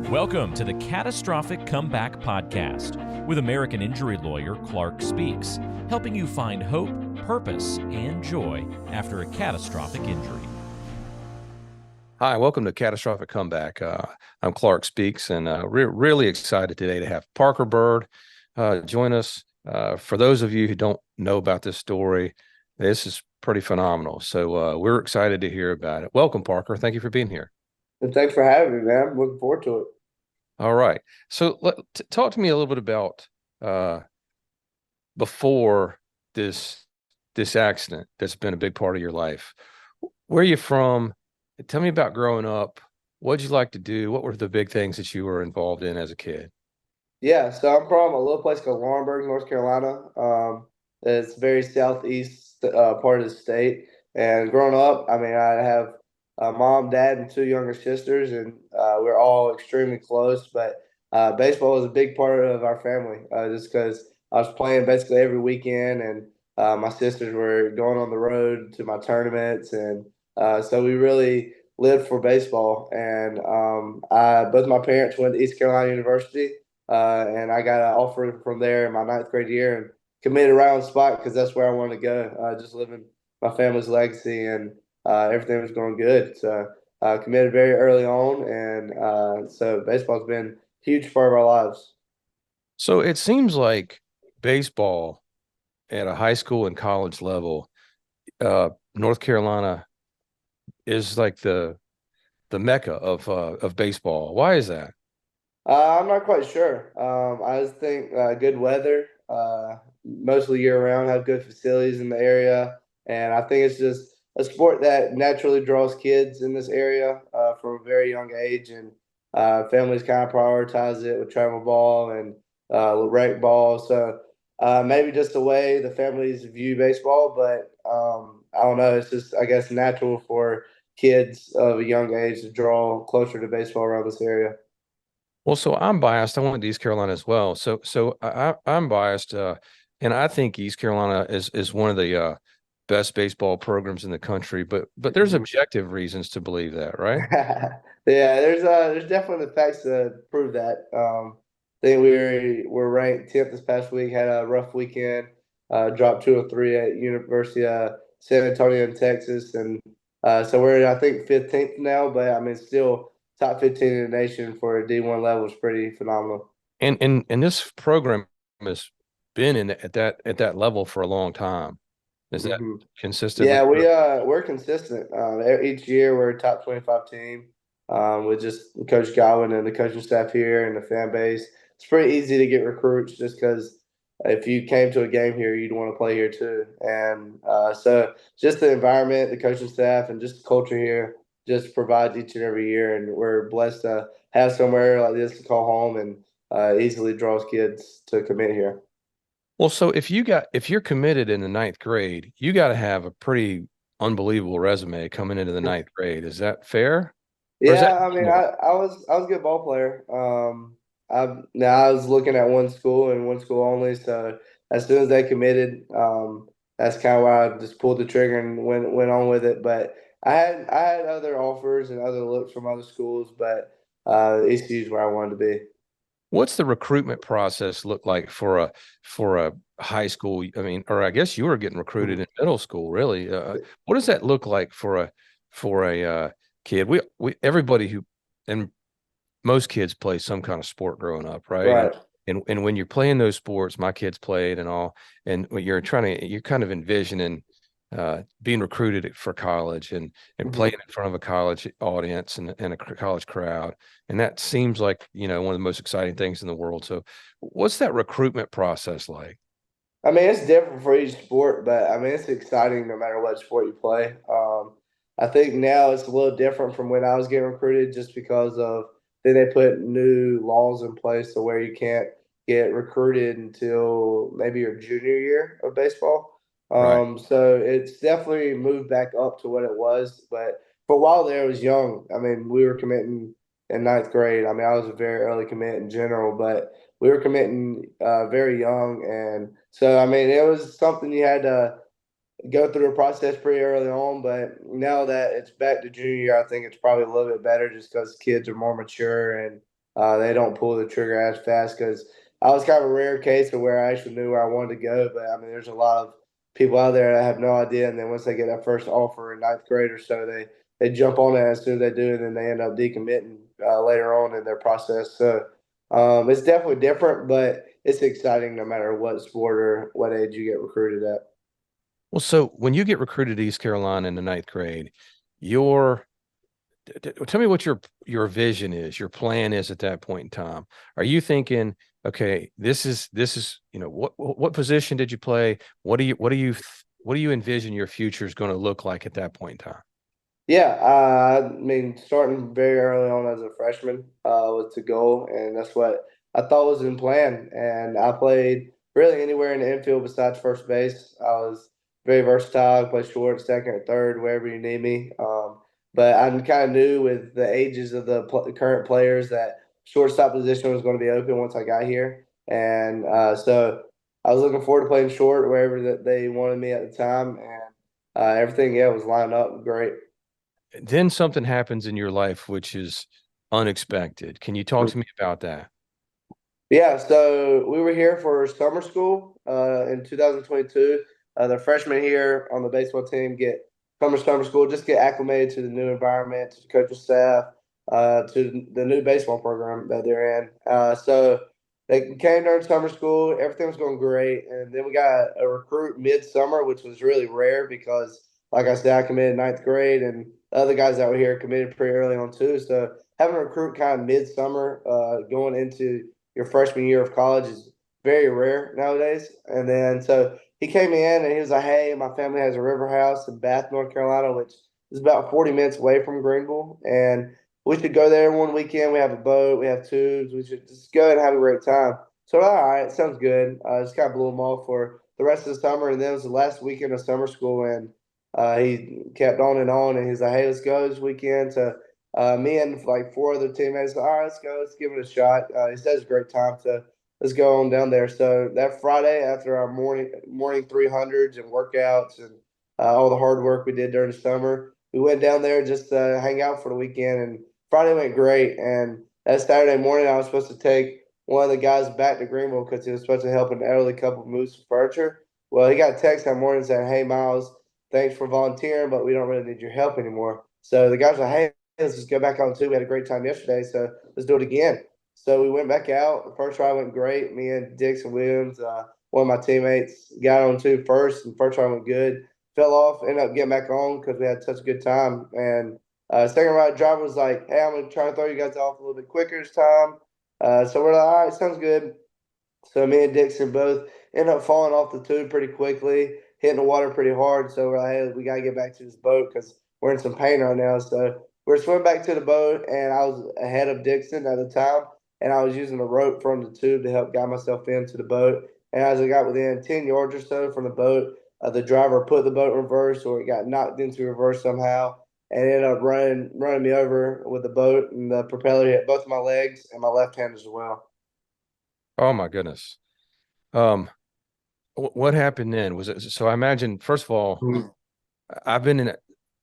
Welcome to the Catastrophic Comeback Podcast with American injury lawyer Clark Speaks, helping you find hope, purpose, and joy after a catastrophic injury. Hi, welcome to Catastrophic Comeback. I'm Clark Speaks, and really excited today to have Parker Byrd join us. For those of you who don't know about this story, this is pretty phenomenal. So we're excited to hear about it. Welcome, Parker. Thank you for being here. And thanks for having me, man. I'm looking forward to it. All right. So talk to me a little bit about before this accident that's been a big part of your life. Where are you from? Tell me about growing up. What'd you like to do? What were the big things that you were involved in as a kid? Yeah, so I'm from a little place called Laurinburg, North Carolina. It's very southeast part of the state. And growing up, I mean, I have a mom, dad, and two younger sisters, and we're all extremely close. But baseball was a big part of our family, just because I was playing basically every weekend, and my sisters were going on the road to my tournaments, and so we really lived for baseball. And both my parents went to East Carolina University, and I got an offer from there in my ninth grade year, and committed right on the spot because that's where I wanted to go. Just living my family's legacy, and everything was going good. So I committed very early on, and so baseball's been a huge part of our lives. So it seems like baseball at a high school and college level, North Carolina is like the mecca of baseball. Why is that? I'm not quite sure. I just think good weather, mostly year round, have good facilities in the area, and I think it's just a sport that naturally draws kids in this area from a very young age, and families kind of prioritize it with travel ball and rec ball. So maybe just the way the families view baseball, but I don't know. It's just, I guess, natural for kids of a young age to draw closer to baseball around this area. Well, so I'm biased. I went to East Carolina as well. I'm biased, and I think East Carolina is one of the best baseball programs in the country. But there's objective reasons to believe that, right? Yeah, there's definitely the facts to prove that. I think we're ranked 10th this past week. Had a rough weekend. Dropped 2-3 at University of San Antonio in Texas, and so we're I think 15th now. But I mean, still top 15 in the nation for a D1 level is pretty phenomenal. And this program has been at that level for a long time. Is that consistently? Yeah, we're consistent. Each year we're a top 25 team with just Coach Godwin and the coaching staff here and the fan base. It's pretty easy to get recruits just because if you came to a game here, you'd want to play here too. And so just the environment, the coaching staff, and just the culture here just provides each and every year. And we're blessed to have somewhere like this to call home, and easily draws kids to commit here. Well, so if you're committed in the ninth grade, you got to have a pretty unbelievable resume coming into the ninth grade. Is that fair? Yeah, I mean, I was a good ball player. I was looking at one school and one school only. So as soon as they committed, that's kind of why I just pulled the trigger and went on with it. But I had other offers and other looks from other schools, but ECU is where I wanted to be. What's the recruitment process look like for a high school? I mean, or I guess you were getting recruited in middle school, really. What does that look like for a kid? We everybody who and most kids play some kind of sport growing up, right? Right. And when you're playing those sports, my kids played and all, and when you're kind of envisioning being recruited for college and playing in front of a college audience and a college crowd. And that seems like, one of the most exciting things in the world. So what's that recruitment process like? I mean, it's different for each sport, but I mean, it's exciting no matter what sport you play. I think now it's a little different from when I was getting recruited, just because of then they put new laws in place to where you can't get recruited until maybe your junior year of baseball. Right. So it's definitely moved back up to what it was, but for a while there, it was young. I mean, we were committing in ninth grade. I mean, I was a very early commit in general, but we were committing very young, and so I mean, it was something you had to go through a process pretty early on. But now that it's back to junior year, I think it's probably a little bit better just because kids are more mature, and they don't pull the trigger as fast because I was kind of a rare case of where I actually knew where I wanted to go. But I mean, there's a lot of people out there that have no idea, and then once they get that first offer in ninth grade or so, they jump on it as soon as they do, and then they end up decommitting later on in their process. So it's definitely different, but it's exciting no matter what sport or what age you get recruited at. Well, so when you get recruited to East Carolina in the ninth grade, tell me what your vision is, your plan is at that point in time. Are you thinking, okay, this is what position did you play? What do you envision your future is going to look like at that point in time? Yeah, I mean, starting very early on as a freshman was the goal, and that's what I thought was in plan. And I played really anywhere in the infield besides first base. I was very versatile. I played short, second, or third, wherever you need me. But I kind of knew with the ages of the current players that shortstop position was going to be open once I got here, and so I was looking forward to playing short wherever that they wanted me at the time, and everything was lined up great. Then something happens in your life which is unexpected. Can you talk to me about that? Yeah, so we were here for summer school in 2022. The freshmen here on the baseball team get summer school, just get acclimated to the new environment, to the coaching staff, to the new baseball program that they're in. So they came during summer school. Everything was going great, and then we got a recruit midsummer, which was really rare because, like I said, I committed ninth grade, and the other guys that were here committed pretty early on too. So having a recruit kind of midsummer going into your freshman year of college is very rare nowadays. And then so he came in and he was like, "Hey, my family has a river house in Bath, North Carolina, which is about 40 minutes away from Greenville, and we should go there one weekend. We have a boat, we have tubes. We should just go and have a great time." So all right, sounds good. Just kind of blew him off for the rest of the summer, and then it was the last weekend of summer school, and he kept on, and he's like, "Hey, let's go this weekend to." Me and like four other teammates, all right, let's go, let's give it a shot. He says it's a great time to let's go on down there. So that Friday, after our morning 300s and workouts and all the hard work we did during the summer, we went down there just to hang out for the weekend. And Friday went great. And that Saturday morning, I was supposed to take one of the guys back to Greenville because he was supposed to help an elderly couple move some furniture. Well, he got a text that morning saying, "Hey, Miles, thanks for volunteering, but we don't really need your help anymore." So the guys were like, "Hey, let's just go back on too. We had a great time yesterday, so let's do it again." So we went back out. The first try went great. Me and Dixon Williams, one of my teammates, got on two first, and first try went good. Fell off, ended up getting back on because we had such a good time. And second ride driver was like, "Hey, I'm gonna try to throw you guys off a little bit quicker this time." So we're like, "All right, sounds good." So me and Dixon both ended up falling off the tube pretty quickly, hitting the water pretty hard. So we're like, "Hey, we gotta get back to this boat because we're in some pain right now." So we're swimming back to the boat, and I was ahead of Dixon at the time, and I was using the rope from the tube to help guide myself into the boat. And as I got within 10 yards or so from the boat, the driver put the boat in reverse, or it got knocked into reverse somehow, and ended up running me over with the boat, and the propeller hit both of my legs and my left hand as well. Oh my goodness. Um, what happened then? Was it so? I imagine first of all, I've been in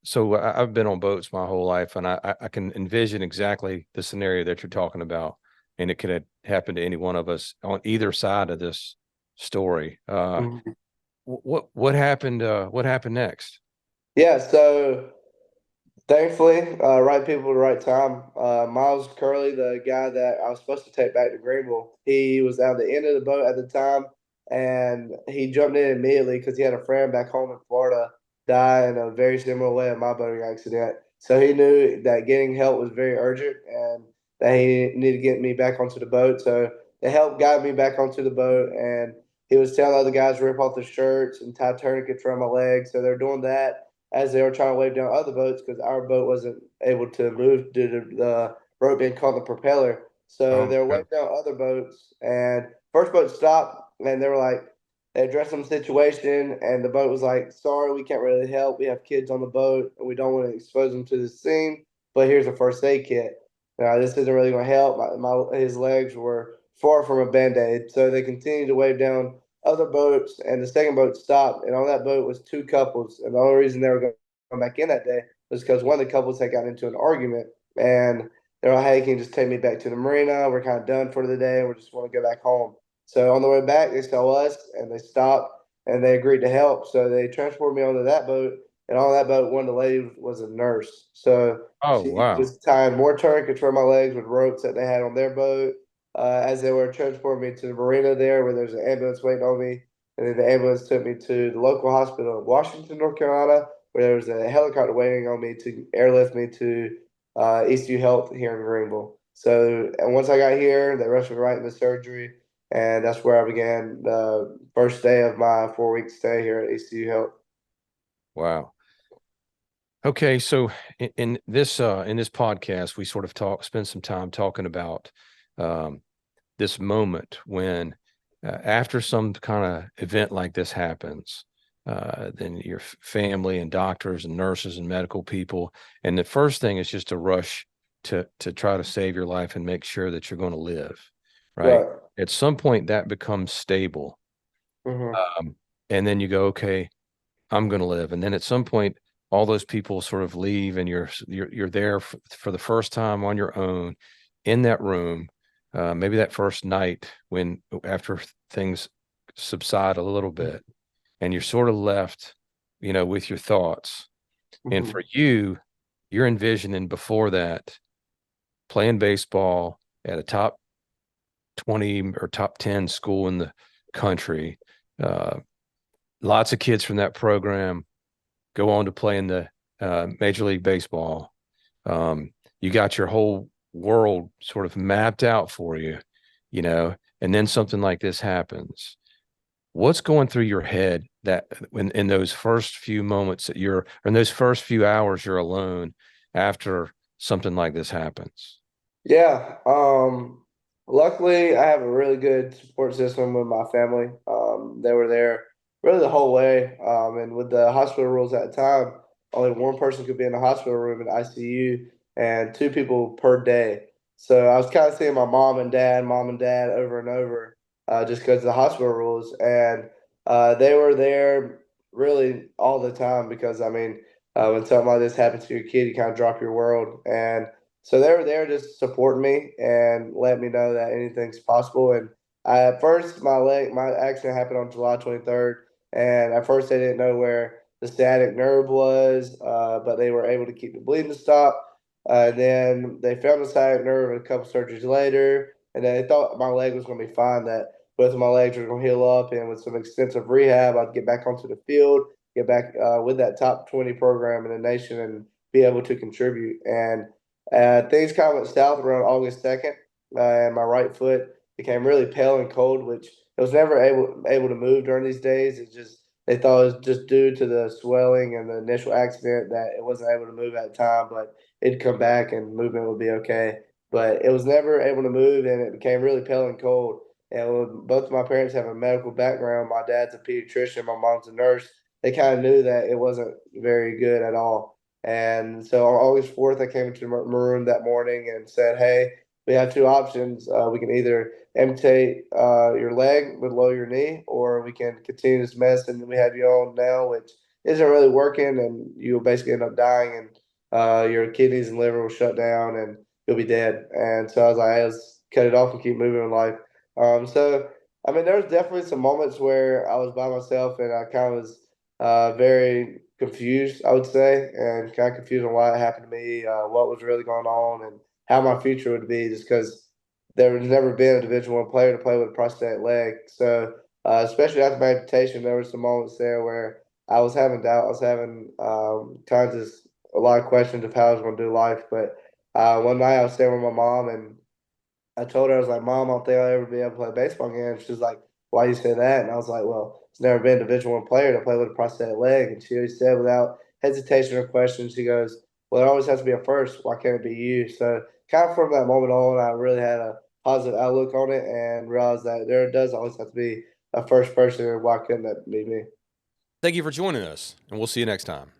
so I've been on boats my whole life, and I can envision exactly the scenario that you're talking about, and it could have happened to any one of us on either side of this story. Mhm. What happened? What happened next? Yeah, so thankfully, right people at the right time. Miles Curley, the guy that I was supposed to take back to Greenville, he was at the end of the boat at the time, and he jumped in immediately because he had a friend back home in Florida die in a very similar way in my boating accident. So he knew that getting help was very urgent and that he needed to get me back onto the boat. So they helped guide me back onto the boat, and he was telling other guys to rip off their shirts and tie tourniquets around my legs. So they're doing that as they were trying to wave down other boats because our boat wasn't able to move due to the rope being caught in the propeller. So Oh, they were good. waving down other boats, and first boat stopped, and they were like, they addressed some situation, and the boat was like, "Sorry, we can't really help. We have kids on the boat, and we don't want to expose them to the scene. But here's a first aid kit. Now, this isn't really going to help. His legs were far from a band aid, so they continued to wave down other boats, and the second boat stopped. And on that boat was two couples. And the only reason they were going back in that day was because one of the couples had gotten into an argument. And they're like, hey, can you just take me back to the marina? We're kind of done for the day, and we just want to go back home. So on the way back, they saw us, and they stopped, and they agreed to help. So they transported me onto that boat, and on that boat, one of the ladies was a nurse. So Oh, she wow. was tying more tourniquets around my legs with ropes that they had on their boat as they were transporting me to the marina there, where there's an ambulance waiting on me. And then the ambulance took me to the local hospital in Washington, North Carolina, where there was a helicopter waiting on me to airlift me to ECU Health here in Greenville. So and once I got here, they rushed me right into surgery, and that's where I began the first day of my 4 week stay here at ECU Health. Wow. Okay, so in this podcast, we sort of spend some time talking about this moment when after some kind of event like this happens, then your family and doctors and nurses and medical people, and the first thing is just to rush to try to save your life and make sure that you're going to live, right? Right. At some point, that becomes stable, Mm-hmm. and then you go, okay, I'm going to live, and then at some point, all those people sort of leave, and you're there for the first time on your own in that room. Maybe that first night when after things subside a little bit, and you're sort of left, with your thoughts. And Mm-hmm. for you, you're envisioning before that playing baseball at a top 20 or top 10 school in the country. Uh, Lots of kids from that program go on to play in the Major League Baseball. You got your whole world sort of mapped out for you, and then something like this happens. What's going through your head that when in those first few moments or in those first few hours you're alone after something like this happens? Yeah. Luckily, I have a really good support system with my family. They were there really the whole way. And with the hospital rules at the time, only one person could be in the hospital room in ICU and two people per day. So I was kind of seeing my mom and dad over and over just because of the hospital rules. And they were there really all the time because, I mean, when something like this happens to your kid, you kind of drop your world. And so they were there just supporting me and let me know that anything's possible. And at first, my accident happened on July 23rd, and at first they didn't know where the sciatic nerve was, but they were able to keep the bleeding stop. And then they found the sciatic nerve a couple surgeries later, and they thought my leg was going to be fine. That both of my legs were going to heal up, and with some extensive rehab, I'd get back onto the field, get back with that top 20 program in the nation, and be able to contribute. And things kind of went south around August 2nd, and my right foot became really pale and cold, which it was never able to move during these days. It's just they thought it was just due to the swelling and the initial accident that it wasn't able to move at the time, but it'd come back and movement would be okay. But it was never able to move, and it became really pale and cold. And when both of my parents have a medical background, my dad's a pediatrician, my mom's a nurse. They kind of knew that it wasn't very good at all. And so on August 4th, I came into the room that morning and said, hey, we have two options. We can either amputate your leg below your knee, or we can continue this medicine that we have you on now, which isn't really working, and you'll basically end up dying, and your kidneys and liver will shut down, and you'll be dead. And so I was like, hey, let's cut it off and keep moving in life. So, I mean, there was definitely some moments where I was by myself and I kind of was very confused, I would say, and kind of confused on why it happened to me, what was really going on, and how my future would be. Just because there has never been a Division One player to play with a prosthetic leg, so especially after my amputation, there were some moments there where I was having doubt. I was having kind of just a lot of questions of how I was going to do life. But one night I was staying with my mom, and I told her, I was like, Mom, I don't think I'll ever be able to play baseball again. She's like, why do you say that? And I was like, well, it's never been a Division One player to play with a prosthetic leg. And she always said without hesitation or question, she goes, well, there always has to be a first. Why can't it be you? So kind of from that moment on, I really had a positive outlook on it and realized that there does always have to be a first person, and why couldn't that be me? Thank you for joining us, and we'll see you next time.